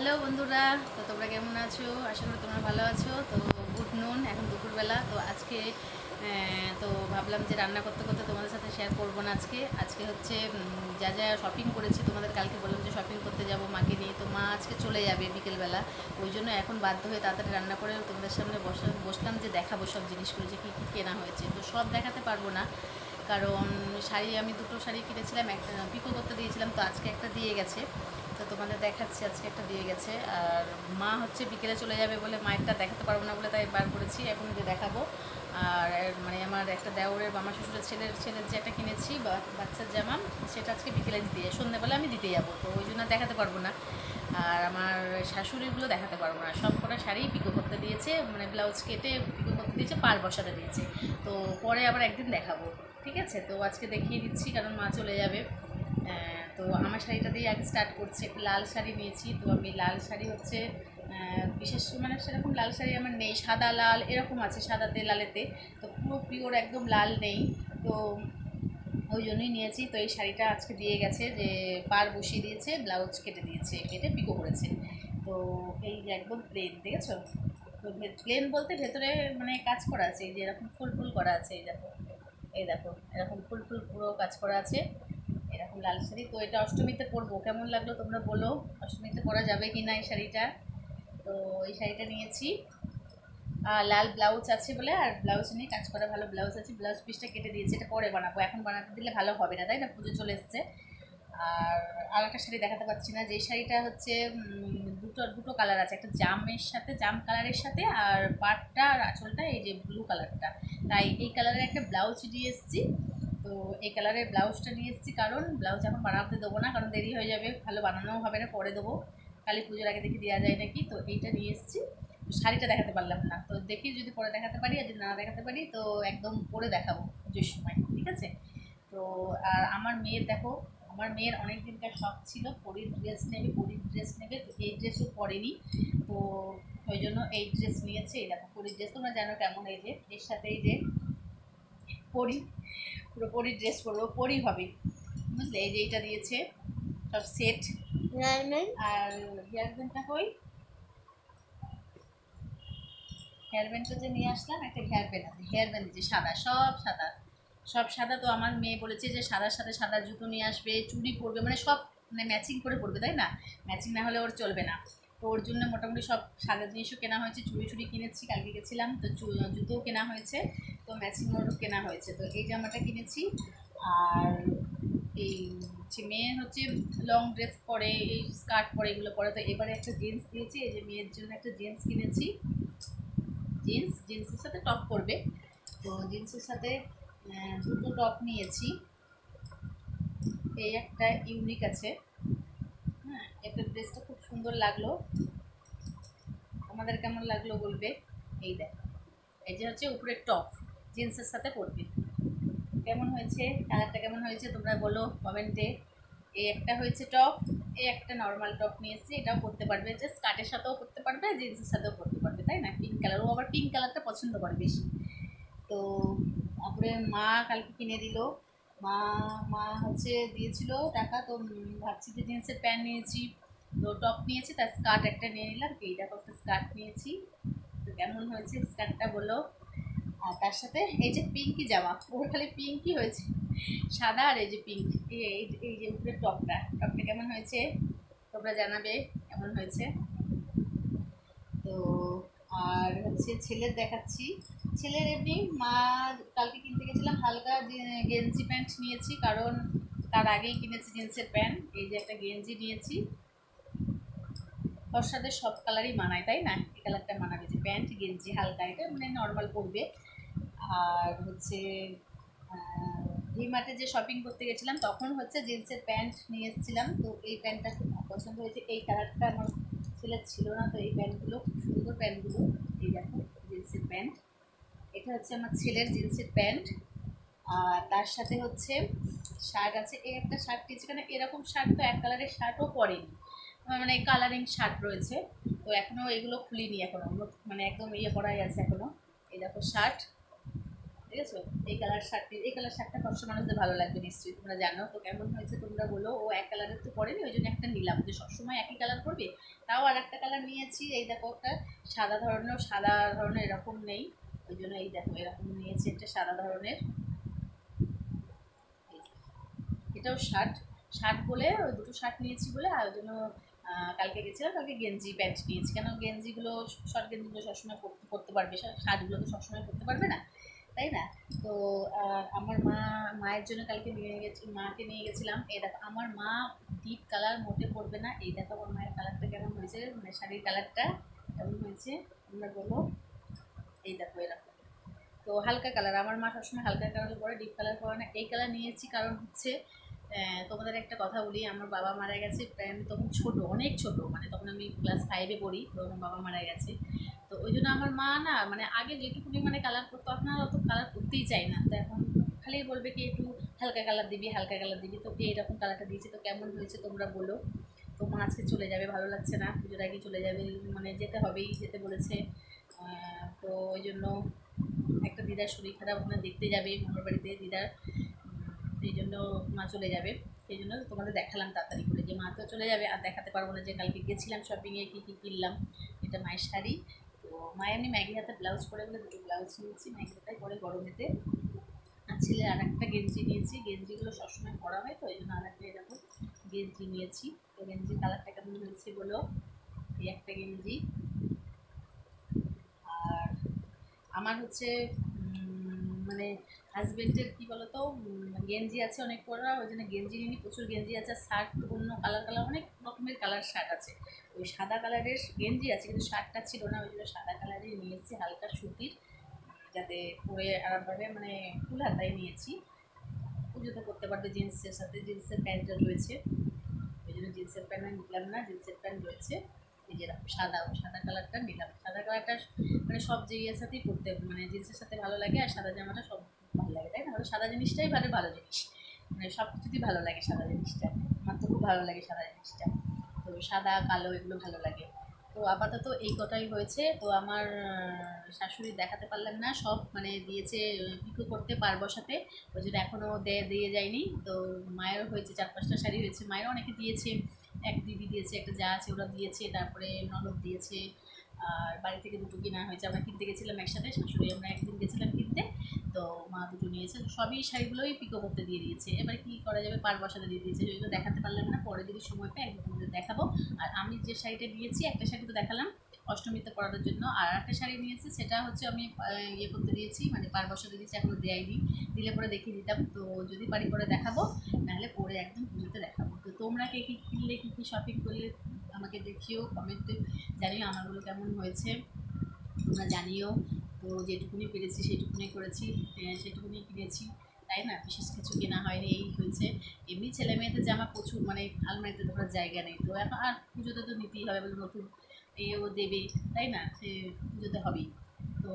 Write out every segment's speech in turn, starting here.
Hello বন্ধুরা, তো তোমরা কেমন আছো? আশা করি তোমরা ভালো আছো। তো গুড নুন, এখন দুপুরবেলা। তো আজকে তো ভাবলাম যে রান্না করতে করতে তোমাদের সাথে শেয়ার করবো না। আজকে হচ্ছে যা যা শপিং করেছি, তোমাদের কালকে বললাম যে শপিং করতে যাব মাকে নিয়ে। তো মা আজকে চলে যাবে বিকেলবেলা, ওই জন্য এখন বাধ্য হয়ে তাড়াতাড়ি রান্না করে তোমাদের সামনে বসলাম যে দেখাবো সব জিনিসগুলো যে কী কী কেনা হয়েছে। তো সব দেখাতে পারবো না, কারণ শাড়ি আমি দুটো শাড়ি কিনেছিলাম, একটা পিকো করতে দিয়েছিলাম, তো আজকে একটা দিয়ে গেছে। তো তোমাদের দেখাচ্ছি, আজকে একটা দিয়ে গেছে। আর মা হচ্ছে বিকেলে চলে যাবে বলে মায়েরটা দেখাতে পারবো না বলে তাই বার করেছি এখন যে দেখাবো। আর মানে আমার একটা দেওরের বা আমার শ্বশুরের ছেলের যে একটা কিনেছি বাচ্চার জামা, সেটা আজকে বিকেলে দিতে যাই, সন্ধ্যাবেলা আমি দিতে যাবো, তো ওই জন্য দেখাতে পারবো না। আর আমার শাশুড়িগুলো দেখাতে পারবো না, সব কটা শাড়ি পিকো করতে দিয়েছে, মানে ব্লাউজ কেটে পিকো করতে দিয়েছে, পার বসাতে দিয়েছে। তো পরে আবার একদিন দেখাবো, ঠিক আছে? তো আজকে দেখিয়ে দিচ্ছি কারণ মা চলে যাবে। তো আমার শাড়িটা দিয়ে আগে স্টার্ট করছে। একটা লাল শাড়ি নিয়েছি, তো আমি লাল শাড়ি হচ্ছে বিশেষ মানে সেরকম লাল শাড়ি আমার নেই, সাদা লাল এরকম আছে, সাদাতে লালেতে, তো পুরো পিওর একদম লাল নেই। তো ওই জন্যই নিয়েছি। তো এই শাড়িটা আজকে দিয়ে গেছে, যে পার বসিয়ে দিয়েছে, ব্লাউজ কেটে দিয়েছে, কেটে পিকো করেছে। তো এই যে একদম প্লেন, দেখেছো? তো প্লেন বলতে ভেতরে মানে কাজ করা আছে, এই যে এরকম ফুল ফুল করা আছে, এই দেখো, এই দেখো এরকম ফুল ফুল পুরো কাজ করা আছে, এরকম লাল শাড়ি। তো এটা অষ্টমীতে পরবো, কেমন লাগলো তোমরা বলো, অষ্টমীতে পরা যাবে কি না এই শাড়িটা। তো এই শাড়িটা নিয়েছি। লাল ব্লাউজ আছে বলে, আর ব্লাউজ নিয়ে কাজ করা ভালো ব্লাউজ আছে, ব্লাউজ পিসটা কেটে দিয়েছে, এটা পরে বানাবো, এখন বানাতে দিলে ভালো হবে না, তাই না? পুজো চলে এসছে। আর একটা শাড়ি দেখাতে পাচ্ছি না, যে শাড়িটা হচ্ছে দুটো দুটো কালার আছে, একটা জামের সাথে, জাম কালারের সাথে, আর পাটটা আর আঁচলটা এই যে ব্লু কালারটা, তাই এই কালারের একটা ব্লাউজ নিয়ে এসেছি। তো এই কালারের ব্লাউজটা নিয়ে এসেছি, কারণ ব্লাউজ এখন বানাতে দেবো না, কারণ দেরি হয়ে যাবে, ভালো বানানোও হবে না, পরে দেবো, কালী পুজোর আগে দেখি দেওয়া যায় নাকি। তো এইটা নিয়ে এসেছি। শাড়িটা দেখাতে পারলাম না, তো দেখি যদি পরে দেখাতে পারি, আর যদি না দেখাতে পারি তো একদম পরে দেখাবো পুজোর সময়, ঠিক আছে? তো আর আমার মেয়ের দেখো, আমার মেয়ের অনেক দিনকার শখ ছিল পরীর ড্রেস নেবে, পরীর ড্রেস নেবে, তো এই ড্রেসও পরেনি। তো ওই জন্য এই ড্রেস নিয়েছে। এই দেখো পরীর ড্রেস, তোমরা জানো কেমন, এই যে এর সাথে এই যে পরি, পুরো পরীর ড্রেস পরবো, পরি হবে, বুঝলে? এই যে এইটা দিয়েছে, সব সেট। আর হেয়ার ব্যান্ডটা কই, হেয়ার ব্যান্ডটা যে নিয়ে আসলাম, একটা হেয়ার ব্যান্ড আছে, হেয়ার ব্যান্ড যে সাদা, সব সাদা, সব সাদা। তো আমার মেয়ে বলেছে যে সাদার সাথে সাদা জুতো নিয়ে আসবে, চুড়ি পরবে, মানে সব মানে ম্যাচিং করে পরবে, তাই না? ম্যাচিং না হলে ওর চলবে না। তো ওর জন্য মোটামুটি সব সাদা জিনিসও কেনা হয়েছে, চুড়ি চুড়ি কিনেছি, কালকে গেছিলাম তো, জুতোও কেনা হয়েছে, তো ম্যাচিং ওরও কেনা হয়েছে। তো এই জামাটা কিনেছি। আর এই মেয়ে হচ্ছে লং ড্রেস পরে, এই স্কার্ট পরে, এগুলো পরে। তো এবারে একটা জিন্স দিয়েছি, এই যে মেয়ের জন্য একটা জিন্স কিনেছি, জিন্সের সাথে টপ করবে। তো জিন্সের সাথে দুটো টপ নিয়েছি। এই একটা ইউনিক আছে, হ্যাঁ, একটা ড্রেসটা খুব সুন্দর লাগলো, আমাদের কেমন লাগলো বলবে। এই দেখ, এই যে হচ্ছে উপরে টপ, জিন্সের সাথে পরবে, কেমন হয়েছে, কালারটা কেমন হয়েছে তোমরা বলো কমেন্টে। এই একটা হয়েছে টপ, এই একটা নর্মাল টপ নিয়েছি, এটাও পরতে পারবে, যে স্কার্টের সাথেও পরতে পারবে, জিন্সের সাথেও পরতে পারবে, তাই না? পিঙ্ক কালার, ও আবার পিঙ্ক কালারটা পছন্দ করে বেশি। তো তারপরে মা কালকে কিনে দিল, মা মা হচ্ছে দিয়েছিল টাকা। তো ভাবছি যে জিন্সের প্যান্ট নিয়েছি, তো টপ নিয়েছি, তার স্কার্ট একটা নিয়ে নিলাম, এই দেখো একটা স্কার্ট নিয়েছি। তো কেমন হয়েছে স্কার্টটা বলো। আর তার সাথে এই যে পিঙ্কি জামা, ওর খালি পিঙ্কই হয়েছে, সাদা আর এই যে পিঙ্ক, এই যে উপরে টপটা কেমন হয়েছে তোমরা জানাবে, কেমন হয়েছে। তো আর হচ্ছে ছেলের দেখাচ্ছি, ছেলের এমনি মা কালকে কিনতে গেছিলাম, হালকা গেঞ্জি প্যান্ট নিয়েছি, কারণ তার আগেই কিনেছি জিন্সের প্যান্ট। এই যে একটা গেঞ্জি নিয়েছি, ওর সাথে সব কালারই মানায়, তাই না? এই কালারটা মানাবে, যে প্যান্ট গেঞ্জি হালকা, এটা মানে নর্মাল পরবে। আর হচ্ছে ভিমার্টে যে শপিং করতে গেছিলাম, তখন হচ্ছে জিন্সের প্যান্ট নিয়ে এসেছিলাম, তো এই প্যান্টটা খুব পছন্দ হয়েছে, এই কালারটা আমার ছেলের ছিল না, তো এই প্যান্টগুলো খুব সুন্দর প্যান্টগুলো। এই দেখো জিন্সের প্যান্ট, এটা হচ্ছে আমার ছেলের জিন্সের প্যান্ট। আর তার সাথে হচ্ছে শার্ট আছে, এই একটা শার্ট নিয়েছি, কারণ এরকম শার্ট তো এক কালারের শার্টও পরেনি, মানে কালারিং শার্ট রয়েছে, তো এখনও এগুলো খুলিনি, এখনও মানে একদম ইয়ে করাই আছে এখনও। এই দেখো শার্ট, ঠিক আছে। এই কালার শার্টটা কষ্ট মানুষদের ভালো লাগবে নিশ্চয়ই, তোমরা জানো তো কেমন হয়েছে তোমরা বলো। ও এক কালারের তো পরেনি, ওই জন্য একটা নিলাম, যে সবসময় একই কালার পরবে। তাও আর একটা কালার নিয়েছি, এই দেখো একটা সাদা ধরনের এরকম নেই, ওই জন্য এই দেখো এরকম নিয়েছি একটা সাদা ধরনের। এটাও শার্ট, শার্ট বলে ওই দুটো শার্ট নিয়েছি বলে, আর ওই জন্য কালকে গেছিলাম, কালকে গেঞ্জি প্যান্ট নিয়েছি, কেন গেঞ্জিগুলো শর্ট গেঞ্জিগুলো সবসময় পরতে পারবে, শার্টগুলো তো সবসময় পরতে পারবে না, তাই না? তো আমার মায়ের জন্য কালকে নিয়ে গেছি, মাকে নিয়ে গেছিলাম। এই দেখো আমার মা ডিপ কালার মোটে পরবে না, এই দেখো আমার মায়ের কালারটা কেমন হয়েছে, মানে শাড়ির কালারটা কেমন হয়েছে তোমরা বলো। এই দেখো এরকম, তো হালকা কালার, আমার মা সবসময় হালকা কালার পরে, ডিপ কালার পরে না। এই কালার নিয়েছি কারণ হচ্ছে তোমাদের একটা কথা বলি, আমার বাবা মারা গেছে, আমি তখন ছোট, অনেক ছোট, মানে তখন আমি ক্লাস 5-এ পড়ি, তো আমার বাবা মারা গেছে। তো ওই জন্য আমার মা না, মানে আগে যেটুকুনি মানে কালার করতো, এখন আর অত কালার করতেই চাই না, তো এখন খালি বলবে কি একটু হালকা কালার দিবি, হালকা কালার দিবি, তো এইরকম কালারটা দিয়েছি, তো কেমন হয়েছে তোমরা বলো। তো মা আজকে চলে যাবে, ভালো লাগছে না, পুজোর আগে চলে যাবে, মানে যেতে হবেই, যেতে বলেছে। তো ওই জন্য একটা দিদার শরীর খারাপ, ওখানে দেখতে যাবে মামার বাড়িতে দিদার, সেই জন্য মা চলে যাবে। সেই জন্য তোমাদের দেখালাম তাড়াতাড়ি করে, যে মা তো চলে যাবে আর দেখাতে পারবো না যে কালকে গেছিলাম শপিংয়ে, কী কী কিনলাম। এটা মায়ের শাড়ি, তো মায়ের এমনি ম্যাগি হাতে ব্লাউজ পরে বলে দুটো ব্লাউজ নিয়েছি, ম্যাগি হাতাই পরে গরমেতে। আর ছেলের আর একটা গেঞ্জি নিয়েছি, গেঞ্জিগুলো সবসময় পরা হয়, তো এই জন্য আর একটা এরকম গেঞ্জি নিয়েছি। তো গেঞ্জির কালারটা কেমন হয়েছে বলো। এই একটা গেঞ্জি। আর আমার হচ্ছে মানে হাজবেন্ডের কী বলতো, গেঞ্জি আছে অনেক পরা, ওই জন্য গেঞ্জি নিয়ে প্রচুর গেঞ্জি আছে, আর শার্ট অন্য কালার অনেক রকমের কালার শার্ট আছে। ওই সাদা কালারের গেঞ্জি আছে কিন্তু শার্টটা ছিল না, ওই জন্য সাদা কালারই নিয়েছি, হালকা সুতির, যাতে পরে আরামভাবে, মানে ফুল হাতায় নিয়েছি, পুজোতে করতে পারবে জিন্সের সাথে, জিন্সের প্যান্টটা রয়েছে, ওই জন্য জিন্সের প্যান্ট আমি নিলাম না, জিন্সের প্যান্ট রয়েছে। এই যে সাদা কালারটা নিলাম, সাদা কালারটা মানে সব জিনিসের সাথেই পরতে, মানে জিন্সের সাথে ভালো লাগে, আর সাদা জামাটা সব ভালো লাগে, তাই না? সাদা জিনিসটাই ভালো জিনিস, মানে সব কিছুতেই ভালো লাগে সাদা জিনিসটা, আমার তো খুব ভালো লাগে সাদা জিনিসটা। তো সাদা কালো এগুলো ভালো লাগে। তো আপাতত এই কথাই হয়েছে। তো আমার শাশুড়ি দেখাতে পারলাম না, সব মানে দিয়েছে, পিকো করতে পারবো সাথে, ওই জন্য এখনও দিয়ে যায়নি। তো মায়েরও হয়েছে 4-5টা শাড়ি হয়েছে, মায়েরও অনেকে দিয়েছে, এক দিদি দিয়েছে, একটা যা আছে ওরা দিয়েছে, তারপরে ননদ দিয়েছে, আর বাড়ি থেকে দুটো কেনা হয়েছে, আমরা কিনতে গেছিলাম একসাথে, শাশুড়ি আমরা একদিন গেছিলাম কিনতে, তো মা দুটো নিয়েছে, সবই শাড়িগুলোই পিকো করতে দিয়ে দিয়েছে, এবার কী করা যাবে, পার বসাতে দিয়ে দিয়েছে, ওইগুলো দেখাতে পারলাম না, পরে যদি সময় পাই একদম তোমাদের দেখাবো। আর আমি যে শাড়িটা নিয়েছি, একটা শাড়ি তো দেখালাম অষ্টমীতে পরার জন্য, আর একটা শাড়ি নিয়েছি, সেটা হচ্ছে আমি ইয়ে করতে দিয়েছি, মানে পার বসাতে দিয়েছি, এখনও দেয়নি, দিলে পরে দেখিয়ে দিতাম, তো যদি পারি পরে দেখাবো, নাহলে পরে একদম পুজোতে দেখাবো। তো তোমরা কে কী কিনলে, কী কী শপিং করলে আমাকে দেখিও, কমেন্টে জানিও আমারগুলো কেমন হয়েছে, তোমরা জানিও। তো যেটুকুনি পেরেছি সেটুকুনি করেছি, সেটুকুনি কিনেছি, তাই না? বিশেষ কিছু কেনা হয়নি, এই হয়েছে। এমনি ছেলে মেয়েদের জামা প্রচুর, মানে আলমারিতে ধরার জায়গা নেই, তো এখন আর পুজোতে তো নিতেই হবে, বলে নতুন এও দেবে, তাই না? সে পুজোতে হবেই। তো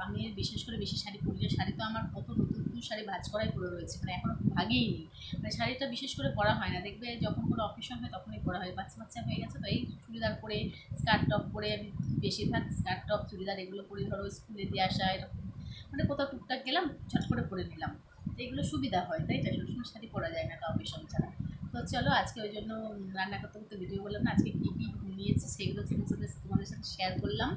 আমি বিশেষ করে বেশি শাড়ি পরি না, শাড়ি তো আমার কত নতুন নতুন শাড়ি ভাঁজ করাই পরে রয়েছে, মানে এখনও ভাগেই নি, মানে শাড়িটা বিশেষ করে পরা হয় না, দেখবে যখন কোনো অকেশন হয় তখনই পরা হয়, বাচ্চা বাচ্চা হয়ে গেছে, তো এই চুড়িদার পরে, স্কার্ট টপ পরে, আমি বেশিরভাগ স্কার্ট টপ চুড়িদার এগুলো পরে, ধরো স্কুলে দিয়ে আসা এরকম, মানে কোথাও টুকটাক গেলাম ঝট করে পরে নিলাম, তো এগুলো সুবিধা হয়, তাই তো? সবসময় শাড়ি পরা যায় না, অকেশন ছাড়া। তো চলো আজকে ওই জন্য রান্না করতে করতে ভিডিও বললাম না, আজকে কী কী নিয়েছি সেগুলো তোমাদের সাথে শেয়ার করলাম।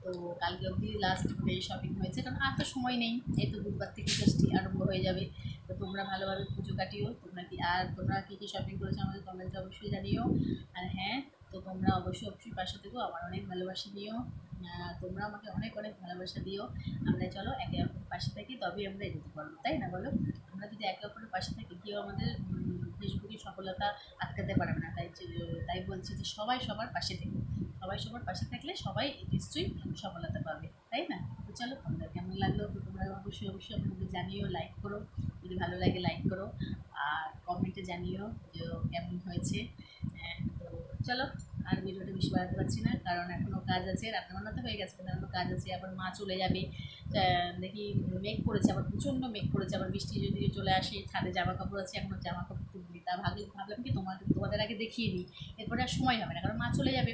তো কালকে অবধি লাস্ট মানে শপিং হয়েছে, কারণ আর তো সময় নেই, এই তো বুধবার থেকে ষষ্ঠী আরম্ভ হয়ে যাবে। তো তোমরা ভালোভাবে পুজো কাটিও, তোমরা কী কী শপিং করেছো আমাদের কমেন্টে অবশ্যই জানিও। আর হ্যাঁ, তো তোমরা অবশ্যই পাশে থেকো, আমার অনেক ভালোবাসা দিও, তোমরা আমাকে অনেক অনেক ভালোবাসা দিও। আমরা চলো একে অপরের পাশে থাকি, তবেই আমরা এগোতে পারবো, তাই না বলো? আমরা যদি একে অপরের পাশে থাকি, কেউ আমাদের ফেসবুকে সফলতা আটকাতে পারবে না, তাই বলছি যে সবাই সবার পাশে থেকো, সবাই সবার পাশে থাকলে সবাই নিশ্চয়ই সফলতা পাবে, তাই না? তো চলো, তোমাদের কেমন লাগলো তো তোমরা অবশ্যই আমাকে জানিও, লাইক করো, যদি ভালো লাগে লাইক করো, আর কমেন্টে জানিও যে কেমন হয়েছে। তো চলো, আর ভিডিওটা বেশি বাড়াতে পারছি না, কারণ এখনও কাজ আছে, রান্নাবান্না তো হয়ে গেছে, কিন্তু এখনও কাজ আছে, আবার মা চলে যাবে, দেখি মেঘ করেছে, আবার প্রচণ্ড মেঘ করেছে, আবার বৃষ্টি যদি চলে আসে, ছাদে জামা কাপড় আছে, এখনও জামা কাপড় তুলবি, তা ভাবলাম কি তোমাদের আগে দেখিয়ে নিই, এরপরে আর সময় হবে না, কারণ মা চলে যাবে,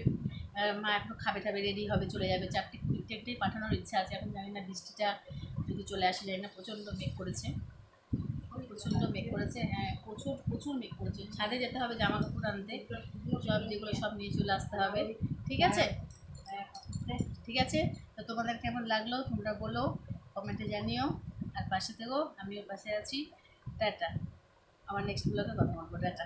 মা এখনও খাবে রেডি হবে, চলে যাবে, 4:20 পাঠানোর ইচ্ছা আছে, এখন জানি না বৃষ্টিটা যদি কিন্তু চলে আসে যায় না, প্রচণ্ড মেঘ করেছে, প্রচণ্ড মেঘ করেছে। হ্যাঁ, প্রচুর প্রচুর মেঘ করেছে। ছাদে যেতে হবে জামা কাপড় আনতে, সব যেগুলো সব নিয়ে চলে আসতে হবে। ঠিক আছে, ঠিক আছে। তো তোমাদের কেমন লাগলো তোমরা বলো, কমেন্টে জানিও, আর পাশে থেকো, আমিও পাশে আছি। টাটা, আমার নেক্সট ব্লগে কথা বলবো। টাটা।